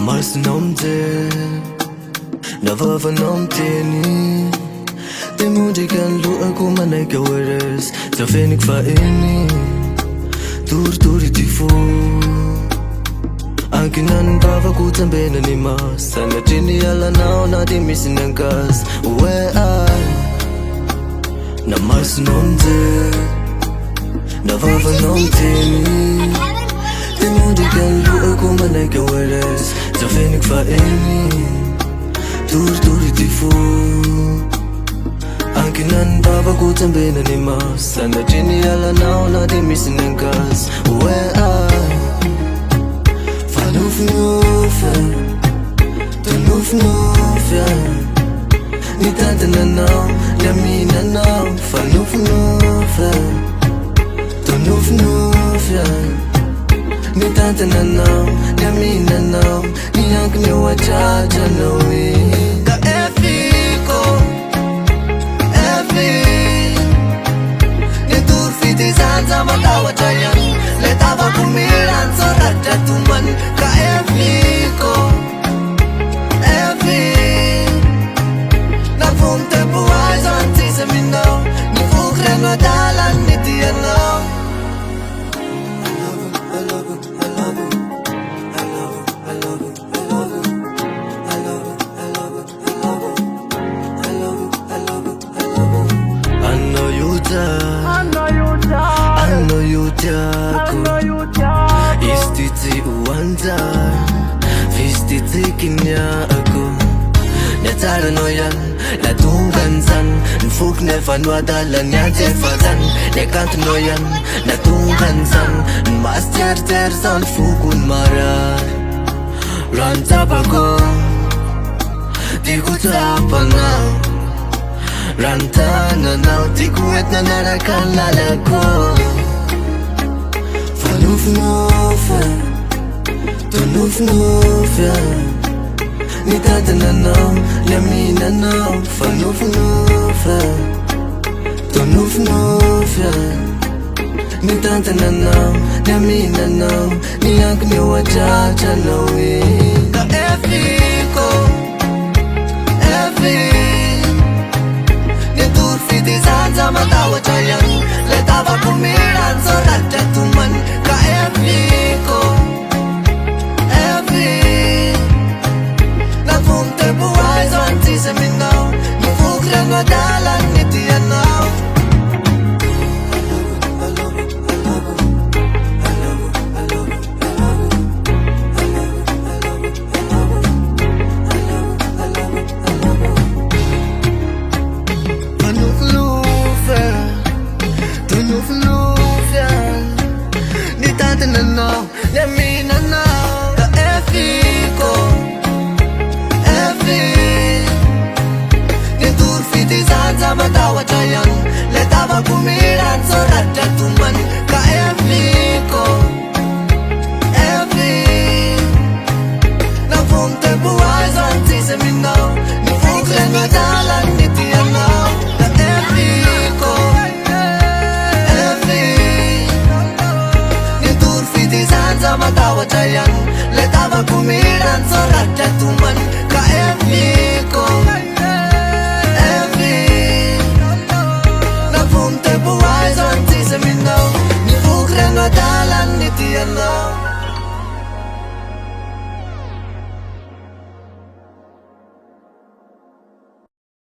mars nom te na vava nom te ni te mundi kan lu aku manai ka weres te fenik fa ini turi ti fu Ankinan bava ku tambe na ni mas sana tini ala now na di missing and gas where I na mars nom te na vava nom te ni te mundi kan lu aku manai ka weres te fenik fa ini turi ti fu Ankinan bava ku tambe na ni mas sana tini ala now na di missing and gas where I Ni tante na now, ya mi na now Fanuf nufya Ni tante na now, ya mi na now Ni yank mi wachacha na we Ka efiko, efi Ni turfiti zanza matawa chayan Letava kumiran so raja tuman Ka efiko Punte buhay sa antisa minaw Ni fukre no dalan ni tiyanaw I love you Istiti uwanda Vistiti kinya ako Nyatara no yan Natunggan san Nfuk nefan wadalan yan Tefatan Nekant no yan Natunggan san Master ter san Fukun marar Rantapa ko Di ko tapa na Rantana na Di ko et na narakan lalako Tunuf-nufya Ni tante na now, ya mi na now Fanuf-nufya Tunuf-nufya Ni tante na now, ya mi na now Ni yank mi wachacha na we Ka efiko, efi Ni turfiti zanza matawa chayan Letava kumiran so raja tuman Ka efiko, efi Punte buhay sa antisa minaw Ni fukre no dalan ni tiyanaw Tunuf-nufya Ni tante na now, ya mi na now Ka efiko Zanza matawa chayan Letava kumiran so raja tuman Ka efiko Efi Na punte buhay sa antisa minaw Ni fukre no dalan ni tiyanaw Ka efiko Efi Ni turfiti zanza matawa chayan Letava kumiran so raja